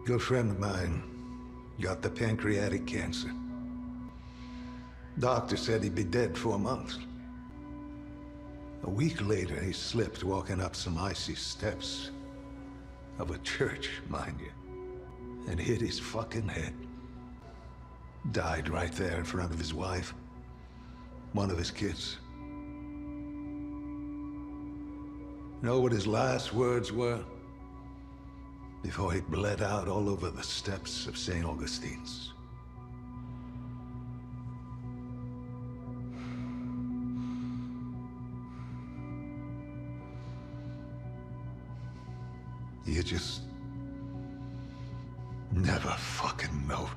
Good friend of mine got the pancreatic cancer. Doctor said he'd be dead 4 months. A week later, he slipped walking up some icy steps of a church, mind you, and hit his fucking head. Died right there in front of his wife, one of his kids. Know what his last words were? Before he bled out all over the steps of St. Augustine's. You just never fucking know.